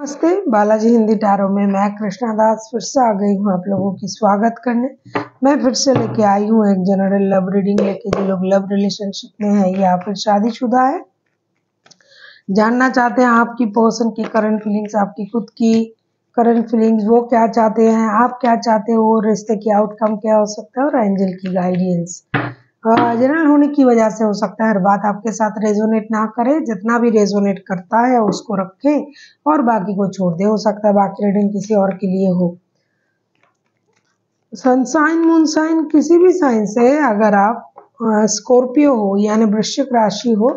नमस्ते, बालाजी हिंदी टैरो में मैं कृष्णा दास फिर से आ गई हूँ आप लोगों की स्वागत करने। मैं फिर से लेके आई हूँ एक जनरल लव रीडिंग लेके। जो लोग लव रिलेशनशिप में है या फिर शादीशुदा है, जानना चाहते हैं आपकी पर्सन की करंट फीलिंग्स, आपकी खुद की करंट फीलिंग्स, वो क्या चाहते हैं, आप क्या चाहते हो, रिश्ते की आउटकम क्या हो सकता है और एंजल की गाइडेंस। जनरल होने की वजह से हो सकता है हर बात आपके साथ रेजोनेट ना करे, जितना भी रेजोनेट करता है उसको रखें और बाकी को छोड़ दे। हो सकता है बाकी रीडिंग किसी और के लिए हो। सनसाइन मून साइन किसी भी साइन से अगर आप स्कॉर्पियो हो यानी वृश्चिक राशि हो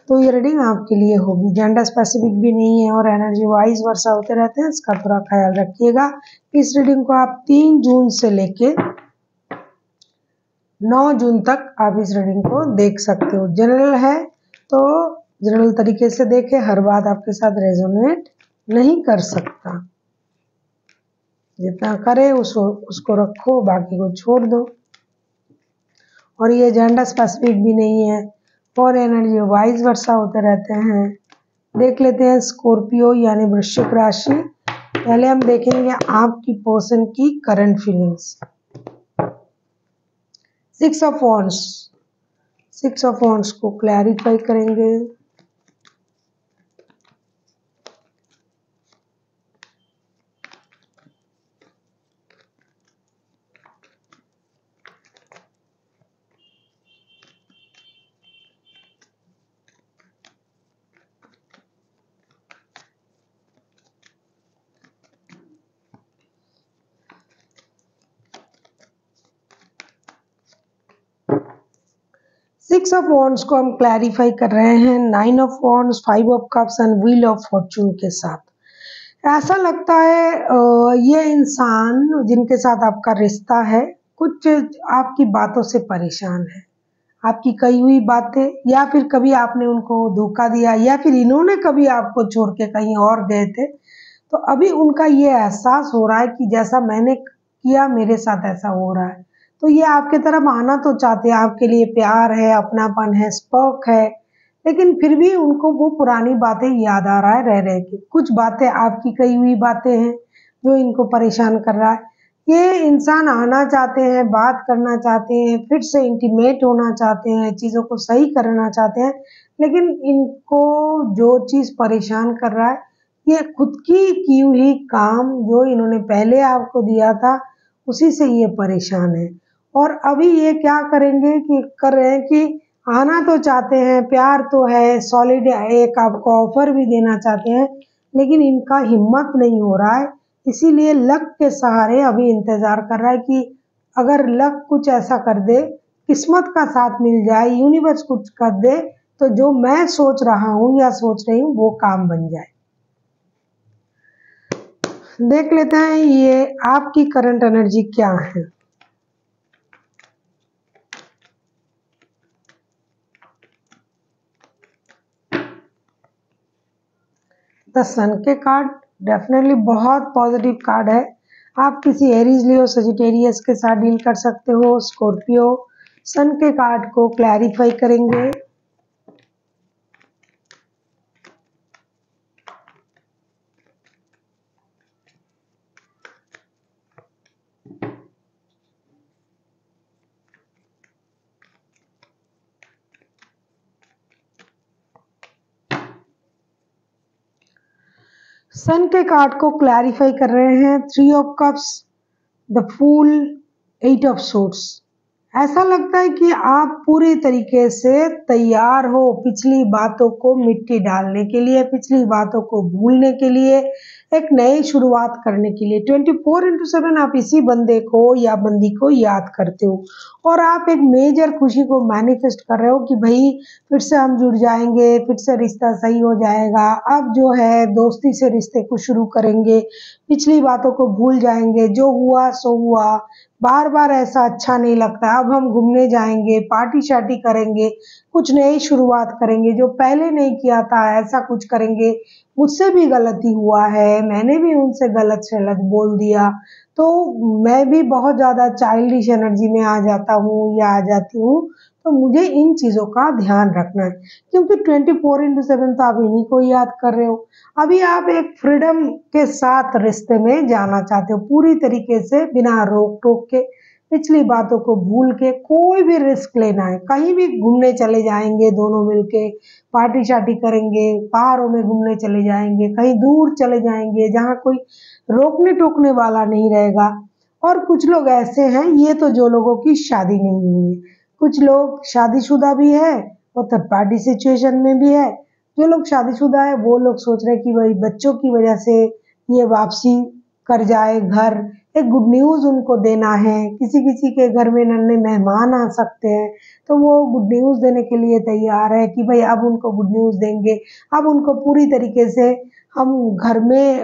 तो ये रीडिंग आपके लिए होगी। जेंडर स्पेसिफिक भी नहीं है और एनर्जी वाइज वर्षा होते रहते हैं, इसका थोड़ा ख्याल रखिएगा। इस रीडिंग को आप 3 जून से लेके 9 जून तक आप इस रीडिंग को देख सकते हो। जनरल है तो जनरल तरीके से देखें, हर बात आपके साथ रेजोनेट नहीं कर सकता। जितना करे उसको रखो, बाकी को छोड़ दो। और ये जेंडर स्पेसिफिक भी नहीं है और एनर्जी वाइज वर्षा होते रहते हैं। देख लेते हैं स्कॉर्पियो यानी वृश्चिक राशि। पहले हम देखेंगे आपकी पर्सन की करंट फीलिंग्स। 6 ऑफ वॉन्ड्स को क्लैरिफाई करेंगे। सिक्स ऑफ वॉन्ड्स को हम क्लैरिफाई कर रहे हैं 9 of wands, 5 of cups and wheel of Fortune के साथ। ऐसा लगता है ये इंसान जिनके साथ आपका रिश्ता है कुछ आपकी बातों से परेशान है। आपकी कही हुई बातें, या फिर कभी आपने उनको धोखा दिया, या फिर इन्होंने कभी आपको छोड़ के कहीं और गए थे, तो अभी उनका ये एहसास हो रहा है कि जैसा मैंने किया मेरे साथ ऐसा हो रहा है। तो ये आपके तरफ आना तो चाहते हैं, आपके लिए प्यार है, अपनापन है, स्पर्क है, लेकिन फिर भी उनको वो पुरानी बातें याद आ रहा है रह के। कुछ बातें आपकी कही हुई बातें हैं जो इनको परेशान कर रहा है। ये इंसान आना चाहते हैं, बात करना चाहते हैं, फिर से इंटीमेट होना चाहते हैं, चीज़ों को सही करना चाहते हैं, लेकिन इनको जो चीज़ परेशान कर रहा है ये खुद की हुई काम जो इन्होंने पहले आपको दिया था उसी से ये परेशान है। और अभी ये क्या करेंगे कि कर रहे हैं कि आना तो चाहते हैं, प्यार तो है, सॉलिड एक आपको ऑफर भी देना चाहते हैं, लेकिन इनका हिम्मत नहीं हो रहा है। इसीलिए लक के सहारे अभी इंतजार कर रहा है कि अगर लक कुछ ऐसा कर दे, किस्मत का साथ मिल जाए, यूनिवर्स कुछ कर दे, तो जो मैं सोच रहा हूँ या सोच रही हूँ वो काम बन जाए। देख लेते हैं ये आपकी करंट एनर्जी क्या है। द सन के कार्ड डेफिनेटली बहुत पॉजिटिव कार्ड है। आप किसी एरीज लियो सजिटेरियस के साथ डील कर सकते हो। स्कॉर्पियो सन के कार्ड को क्लैरिफाई करेंगे। सन के कार्ड को क्लैरिफाई कर रहे हैं 3 of cups, the fool, 8 of swords. ऐसा लगता है कि आप पूरी तरीके से तैयार हो पिछली बातों को मिट्टी डालने के लिए, पिछली बातों को भूलने के लिए, एक नई शुरुआत करने के लिए। 24/7 आप इसी बंदे को या बंदी को याद करते हो और आप एक मेजर खुशी को मैनिफेस्ट कर रहे हो कि भाई फिर से हम जुड़ जाएंगे, फिर से रिश्ता सही हो जाएगा। अब जो है दोस्ती से रिश्ते को शुरू करेंगे, पिछली बातों को भूल जाएंगे, जो हुआ सो हुआ, बार बार ऐसा अच्छा नहीं लगता। अब हम घूमने जाएंगे, पार्टी शार्टी करेंगे, कुछ नई शुरुआत करेंगे, जो पहले नहीं किया था ऐसा कुछ करेंगे। मुझसे भी गलती हुआ है, मैंने भी उनसे गलत-सलत बोल दिया, तो मैं भी बहुत ज़्यादा चाइल्डिश एनर्जी में आ जाता हूँ या आ जाती हूँ, तो मुझे इन चीज़ों का ध्यान रखना है, क्योंकि 24/7 तो आप इन्हीं को याद कर रहे हो। अभी आप एक फ्रीडम के साथ रिश्ते में जाना चाहते हो, पूरी तरीके से बिना रोक-टोक के, पिछली बातों को भूल के कोई भी रिस्क लेना है, कहीं भी घूमने चले जाएँगे दोनों मिलके, पार्टी-शार्टी करेंगे, पहाड़ों में घूमने चले जाएँगे, कहीं दूर चले जाएँगे जहाँ कोई रोकने-टोकने वाला नहीं रहेगा। और कुछ लोग ऐसे हैं, ये तो जो लोगों की शादी नहीं हुई है, कुछ लोग शादीशुदा भी है और थर्ड पार्टी सिचुएशन में भी है। जो लोग शादीशुदा है वो लोग सोच रहे हैं कि भाई बच्चों की वजह से ये वापसी कर जाए घर, एक गुड न्यूज़ उनको देना है, किसी-किसी के घर में नन्हे मेहमान आ सकते हैं, तो वो गुड न्यूज़ देने के लिए तैयार है कि भई अब उनको गुड न्यूज़ देंगे, अब उनको पूरी तरीके से हम घर में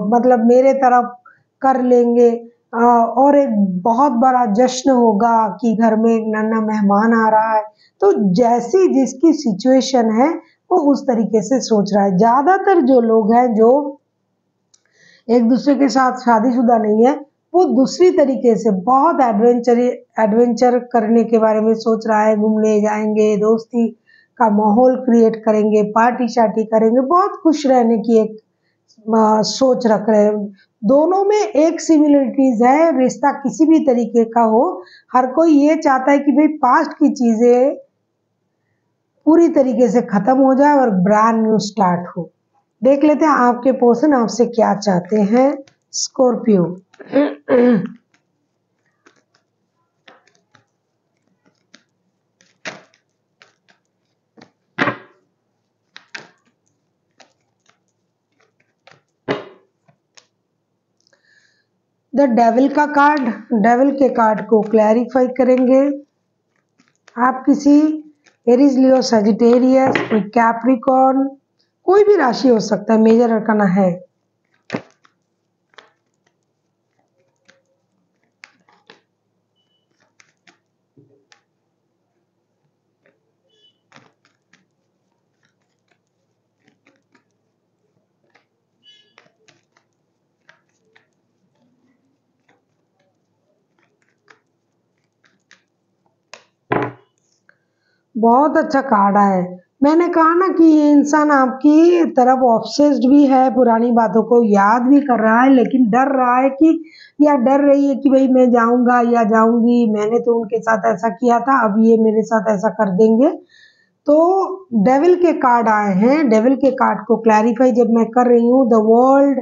मतलब मेरे तरफ कर लेंगे, और एक बहुत बड़ा जश्न होगा कि घर में एक नन्हा मेहमान आ रहा है। तो जैसी जिसकी सिचुएशन है, वो उस तरीके से सोच रहा है। ज़्यादातर जो लोग हैं जो एक दूसरे के साथ शादीशुदा नहीं है, वो दूसरी तरीके से बहुत एडवेंचर करने के बारे में सोच रहा है, घूमने जाएँगे, दोस्ती का माहौल क्रिएट करेंगे, पार्टी-शार्टी करेंगे, बहुत खुश रहने की एक सोच रख रहे हैं। दोनों में एक सिमिलरिटीज़ है, रिश्ता किसी भी तरीके का हो, हर कोई ये चाहता है कि भई पास्ट की चीज़ें पूरी तरीके से खत्म हो जाए और ब्रांड न्यू स्टार्ट हो। देख लेते हैं आपके पर्सन आपसे क्या चाहते हैं। स्कॉर्पियो। द डेविल का कार्ड, डेविल के कार्ड को क्लैरिफाई करेंगे। आप किसी एरीज, लियो, सजिटेरियस, कोई कैप्रिकॉर्न, कोई भी राशि हो सकता है, मेजर अरकाना है। बहुत अच्छा कार्ड आया है। मैंने कहा ना कि ये इंसान आपकी तरफ ऑब्सेस्ड भी है, पुरानी बातों को याद भी कर रहा है, लेकिन डर रहा है कि या डर रही है कि भाई मैं जाऊंगा या जाऊंगी, मैंने तो उनके साथ ऐसा किया था, अब ये मेरे साथ ऐसा कर देंगे। तो डेविल के कार्ड आए हैं। डेविल के कार्ड को क्लैरिफाई जब मैं कर रही हूँ, the world,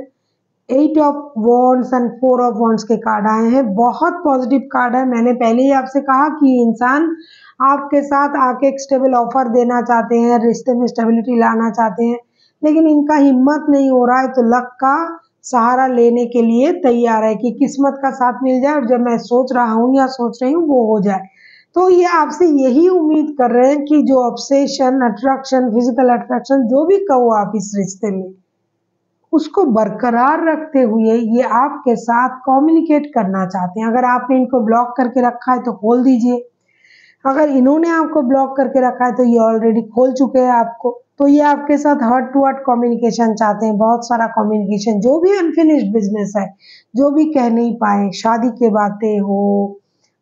8 of wands and 4 of wands के कार्ड आए हैं। बहुत पॉजिटिव कार्ड है। मैंने पहले ही आपसे कहा कि इंसान आपके साथ आके एक स्टेबल ऑफर देना चाहते हैं, रिश्ते में स्टेबिलिटी लाना चाहते हैं, लेकिन इनका हिम्मत नहीं हो रहा है, तो लक का सहारा लेने के लिए तैयार है कि किस्मत का साथ मिल जाए और जब मैं सोच रहा हूँ या सोच रही हूँ वो हो जाए। तो ये आपसे यही उम्मीद कर रहे हैं कि जो ऑब्सेशन, अट्रैक्शन, फिजिकल अट्रैक्शन जो भी कहो आप इस रिश्ते में, उसको बरकरार रखते हुए ये आपके साथ कम्युनिकेट करना चाहते हैं। अगर आपने इनको ब्लॉक करके रखा है तो खोल दीजिए, अगर इन्होंने आपको ब्लॉक करके रखा है तो ये ऑलरेडी खोल चुके हैं आपको। तो ये आपके साथ हार्ट टू हार्ट कम्युनिकेशन चाहते हैं, बहुत सारा कम्युनिकेशन, जो भी अनफिनिश्ड बिजनेस है, जो भी कह नहीं पाए, शादी की बातें हो,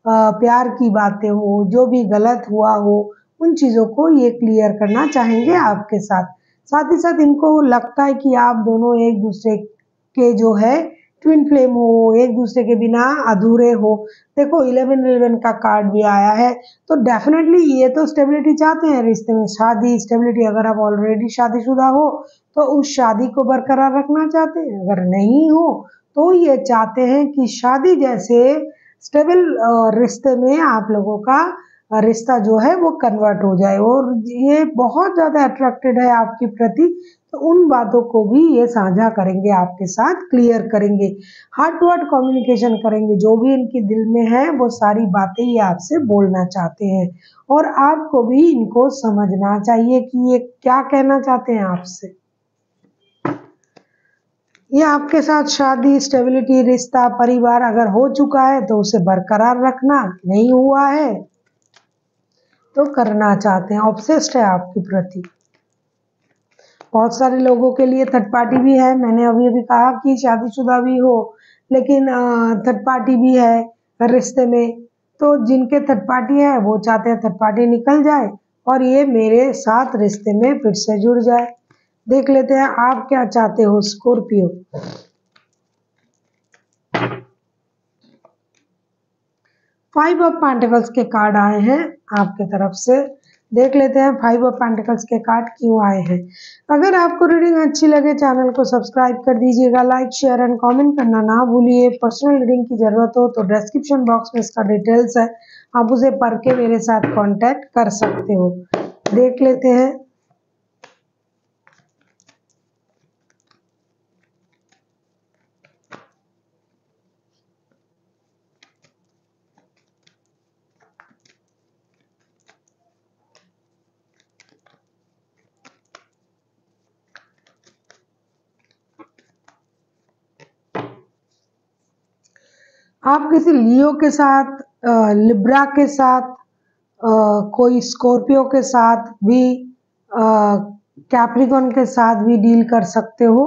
प्यार की बातें हो, जो भी गलत हुआ हो, उन चीज़ों को ये क्लियर करना चाहेंगे आपके साथ। साथ ही साथ इनको लगता है कि आप दोनों एक दूसरे के जो है ट्विन फ्लेम हो, एक दूसरे के बिना अधूरे हो। देखो 11-11 का कार्ड भी आया है, तो डेफिनेटली ये तो स्टेबिलिटी चाहते हैं रिश्ते में, शादी, स्टेबिलिटी। अगर आप ऑलरेडी शादीशुदा हो तो उस शादी को बरकरार रखना चाहते हैं, अगर नहीं हो तो ये चाहते हैं कि शादी जैसे स्टेबल रिश्ते में आप लोगों का रिश्ता जो है वो कन्वर्ट हो जाए, और ये बहुत ज़्यादा अट्रैक्टेड है आपके प्रति, तो उन बातों को भी ये साझा करेंगे आपके साथ, क्लियर करेंगे, हार्ट टू हार्ट कम्युनिकेशन करेंगे, जो भी इनके दिल में है वो सारी बातें ये आपसे बोलना चाहते हैं। और आपको भी इनको समझना चाहिए कि ये क्या कहना चाहते हैं आपसे। ये आपके साथ शादी, स्टेबिलिटी, रिश्ता, परिवार अगर हो चुका है तो उसे बरकरार रखना, नहीं हुआ है तो करना चाहते हैं, ऑब्सेस्ड है आपके प्रति। बहुत सारे लोगों के लिए थर्ड पार्टी भी है। मैंने अभी अभी कहा कि शादीशुदा भी हो लेकिन थर्ड पार्टी भी है रिश्ते में। तो जिनके थर्ड पार्टी है वो चाहते हैं थर्ड पार्टी निकल जाए और ये मेरे साथ रिश्ते में फिर से जुड़ जाए। देख लेते हैं आप क्या चाहते हो स्कॉर्पियो। 5 ऑफ पेंटिकल्स के कार्ड आए हैं आपके तरफ से। देख लेते हैं 5 ऑफ पेंटिकल्स के कार्ड क्यों आए हैं। अगर आपको रीडिंग अच्छी लगे चैनल को सब्सक्राइब कर दीजिएगा, लाइक शेयर एंड कमेंट करना ना भूलिए। पर्सनल रीडिंग की जरूरत हो तो डिस्क्रिप्शन बॉक्स में इसका डिटेल्स है, आप उसे पढ़ के मेरे साथ कांटेक्ट कर सकते हो। देख लेते हैं। आप किसी लियो के साथ, लिब्रा के साथ, कोई स्कॉर्पियो के साथ भी, कैप्रिकॉन के साथ भी डील कर सकते हो।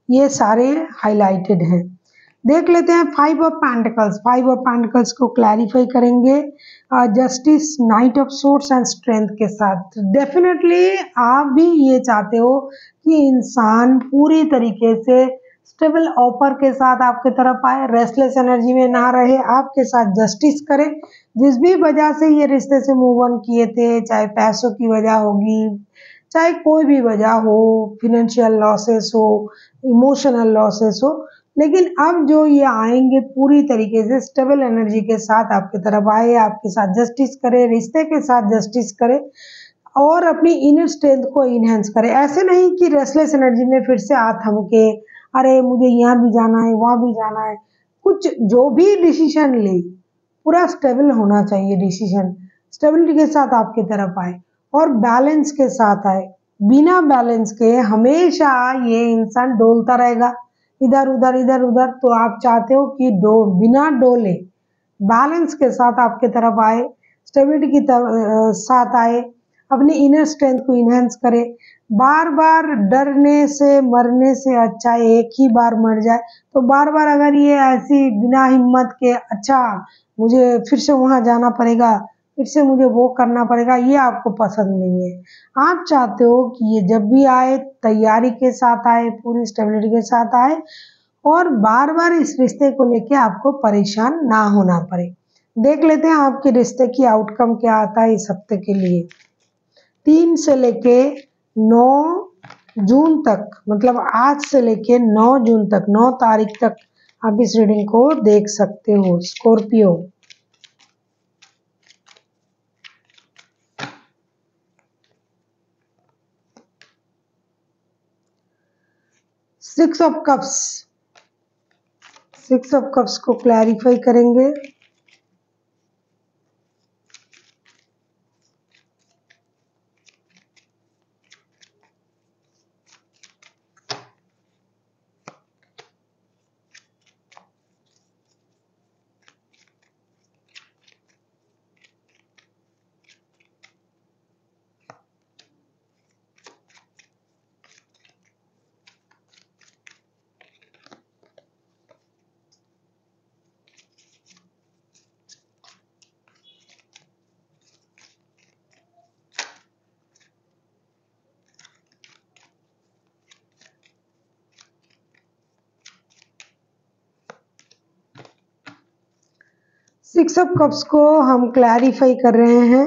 ये सारे हाइलाइटेड हैं। देख लेते हैं 5 ऑफ पेंटिकल्स। 5 ऑफ पेंटिकल्स को क्लैरिफाई करेंगे justice, night of swords and strength के साथ। डेफिनेटली आप भी ये चाहते हो कि इंसान पूरी तरीके से स्टेबल ऑफर के साथ आपके तरफ आए, रेस्टलेस एनर्जी में ना रहे, आपके साथ जस्टिस करे। जिस भी वजह से ये रिश्ते से मूव ऑन किए थे, चाहे पैसों की वजह होगी, चाहे कोई भी वजह हो, फिनेंशियल लॉसेस हो, इमोशनल लॉसेस हो, लेकिन अब जो ये आएंगे पूरी तरीके से स्टेबल एनर्जी के साथ आपकी तरफ आए, आपके साथ जस्टिस करे, रिश्ते के साथ जस्टिस करे और अपनी इनर स्ट्रेंथ को इनहेंस करे। ऐसे नहीं कि रेस्टलेस एनर्जी में फिर से आ थम के अरे मुझे यहाँ भी जाना है वहाँ भी जाना है। कुछ जो भी डिसीजन ले पूरा स्टेबल होना चाहिए। डिसीजन स्टेबिलिटी के साथ आपकी तरफ आए और बैलेंस के साथ आए। बिना बैलेंस के हमेशा ये इंसान डोलता रहेगा इधर उधर इधर उधर। तो आप चाहते हो कि बिना डोले बैलेंस के साथ आपके तरफ आए, स्टेबिलिटी की साथ आए, अपनी इनर स्ट्रेंथ को इनहेंस करे। बार बार डरने से मरने से अच्छा एक ही बार मर जाए। तो बार बार अगर ये ऐसी बिना हिम्मत के अच्छा मुझे फिर से वहां जाना पड़ेगा, फिर से मुझे वो करना पड़ेगा, ये आपको पसंद नहीं है। आप चाहते हो कि ये जब भी आए तैयारी के साथ आए, पूरी स्टेबिलिटी के साथ आए और बार बार इस रिश्ते को लेके आपको परेशान ना होना पड़े। देख लेते हैं आपके रिश्ते की आउटकम क्या आता है इस हफ्ते के लिए। 3 से लेके 9 जून तक, मतलब आज से लेके 9 जून तक, 9 तारीख तक आप इस रीडिंग को देख सकते हो Scorpio. 6 of cups. 6 of cups को क्लैरिफाई करेंगे। सिक्स ऑफ कप्स को हम क्लैरिफाई कर रहे हैं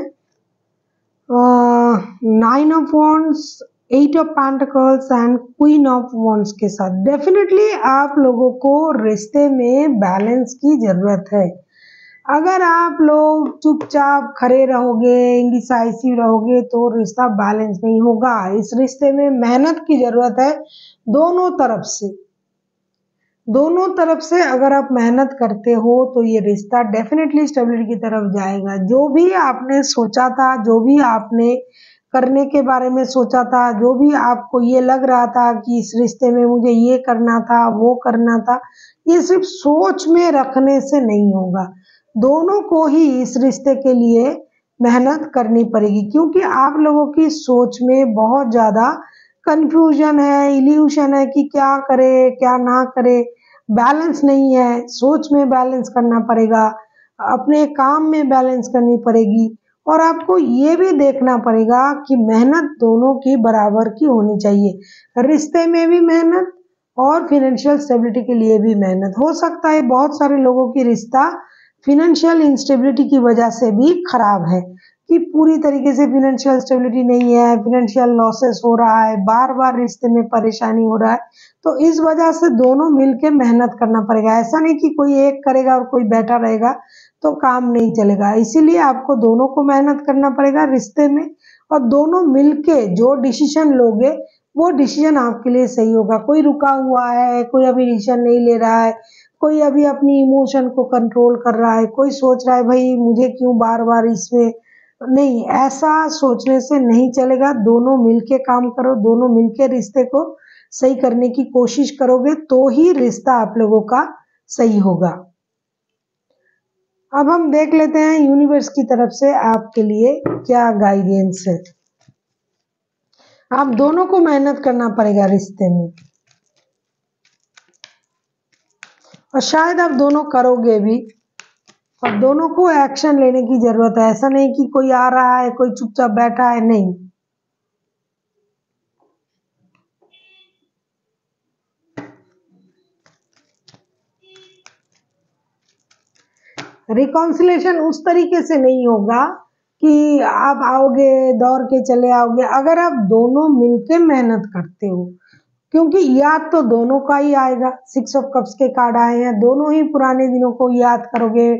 9 of wands, 8 of pentacles and queen of wands के साथ। डेफिनेटली आप लोगों को रिश्ते में बैलेंस की जरूरत है। अगर आप लोग चुपचाप खड़े रहोगे, इंडिसाइसिव रहोगे तो रिश्ता बैलेंस नहीं होगा। इस रिश्ते में मेहनत की जरूरत है दोनों तरफ से। दोनों तरफ से अगर आप मेहनत करते हो तो ये रिश्ता डेफिनेटली स्टेबिलिटी की तरफ जाएगा। जो भी आपने सोचा था, जो भी आपने करने के बारे में सोचा था, जो भी आपको ये लग रहा था कि इस रिश्ते में मुझे ये करना था वो करना था, ये सिर्फ सोच में रखने से नहीं होगा। दोनों को ही इस रिश्ते के लिए मेहनत करनी पड़ेगी, क्योंकि आप लोगों की सोच में बहुत ज़्यादा कंफ्यूजन है, इल्यूशन है कि क्या करे क्या ना करे, बैलेंस नहीं है। सोच में बैलेंस करना पड़ेगा, अपने काम में बैलेंस करनी पड़ेगी, और आपको ये भी देखना पड़ेगा कि मेहनत दोनों की बराबर की होनी चाहिए। रिश्ते में भी मेहनत और फिनेंशियल स्टेबिलिटी के लिए भी मेहनत। हो सकता है बहुत सारे लोगों की रिश्ता फिनेंशियल इंस्टेबिलिटी की वजह से भी खराब है, कि पूरी तरीके से फिनेंशियल स्टेबिलिटी नहीं है, फिनेंशियल लॉसेस हो रहा है, बार बार रिश्ते में परेशानी हो रहा है। तो इस वजह से दोनों मिलके मेहनत करना पड़ेगा। ऐसा नहीं कि कोई एक करेगा और कोई बैठा रहेगा तो काम नहीं चलेगा। इसीलिए आपको दोनों को मेहनत करना पड़ेगा रिश्ते में, और दोनों मिलके जो डिसीजन लोगे वो डिसीजन आपके लिए सही होगा। कोई रुका हुआ है, कोई अभी डिसीजन नहीं ले रहा है, कोई अभी अपनी इमोशन को कंट्रोल कर रहा है, कोई सोच रहा है भाई मुझे क्यों बार बार इसमें, नहीं, ऐसा सोचने से नहीं चलेगा। दोनों मिलके काम करो, दोनों मिलके रिश्ते को सही करने की कोशिश करोगे तो ही रिश्ता आप लोगों का सही होगा। अब हम देख लेते हैं यूनिवर्स की तरफ से आपके लिए क्या गाइडेंस है। आप दोनों को मेहनत करना पड़ेगा रिश्ते में, और शायद आप दोनों करोगे भी, और दोनों को एक्शन लेने की जरूरत है। ऐसा नहीं कि कोई आ रहा है कोई चुपचाप बैठा है, नहीं। रिकॉन्सिलेशन उस तरीके से नहीं होगा कि आप आओगे दौड़ के चले आओगे, अगर आप दोनों मिलके मेहनत करते हो, क्योंकि याद तो दोनों का ही आएगा। 6 ऑफ कप्स के कार्ड आए हैं, दोनों ही पुराने दिनों को याद करोगे,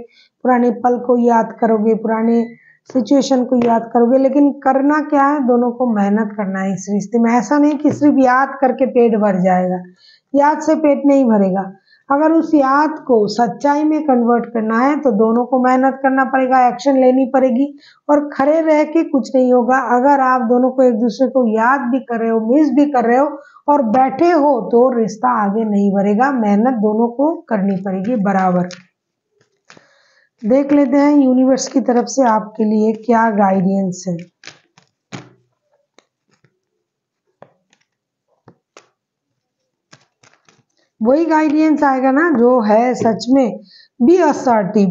पुराने पल को याद करोगे, पुराने सिचुएशन को याद करोगे। लेकिन करना क्या है, दोनों को मेहनत करना है इस रिश्ते में। ऐसा नहीं कि सिर्फ याद करके पेट भर जाएगा, याद से पेट नहीं भरेगा। अगर उस याद को सच्चाई में कन्वर्ट करना है तो दोनों को मेहनत करना पड़ेगा, एक्शन लेनी पड़ेगी, और खड़े रह के कुछ नहीं होगा। अगर आप दोनों को एक दूसरे को याद भी कर रहे हो, मिस भी कर रहे हो और बैठे हो, तो रिश्ता आगे नहीं बढ़ेगा। मेहनत दोनों को करनी पड़ेगी बराबर। देख लेते हैं यूनिवर्स की तरफ से आपके लिए क्या गाइडेंस है। वही गाइडेंस आएगा ना जो है सच में। बी असर्टिव,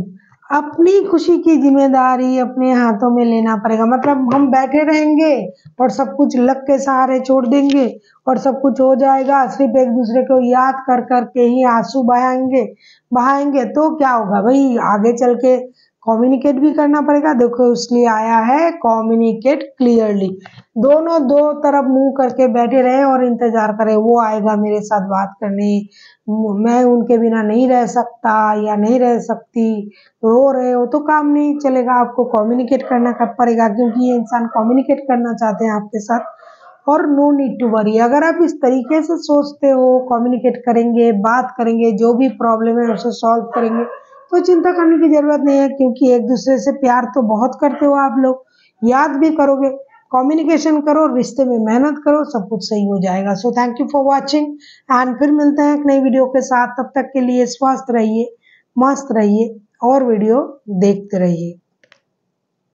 अपनी खुशी की जिम्मेदारी अपने हाथों में लेना पड़ेगा। मतलब हम बैठे रहेंगे और सब कुछ लक के सहारे छोड़ देंगे और सब कुछ हो जाएगा, सिर्फ एक दूसरे को याद कर कर के ही आंसू बहाएंगे तो क्या होगा भाई। आगे चल के कम्युनिकेट भी करना पड़ेगा। देखो इसलिए आया है कम्युनिकेट क्लियरली। दोनों दो तरफ मुंह करके बैठे रहे और इंतजार करें वो आएगा मेरे साथ बात करने, मैं उनके बिना नहीं रह सकता या नहीं रह सकती, रो रहे हो तो काम नहीं चलेगा। आपको कम्युनिकेट करना पड़ेगा, क्योंकि ये इंसान कम्युनिकेट करना चाहते हैं आपके साथ। और नो नीड टू वरी, अगर आप इस तरीके से सोचते हो, कम्युनिकेट करेंगे, बात करेंगे, जो भी प्रॉब्लम है उसे सॉल्व करेंगे, तो चिंता करने की जरूरत नहीं है। क्योंकि एक दूसरे से प्यार तो बहुत करते हो आप लोग, याद भी करोगे, कम्युनिकेशन करो, रिश्ते में मेहनत करो, सब कुछ सही हो जाएगा। So thank you for watching, and फिर मिलते हैं एक नई वीडियो के साथ। तब तक के लिए स्वस्थ रहिए, मस्त रहिए और वीडियो देखते रहिए।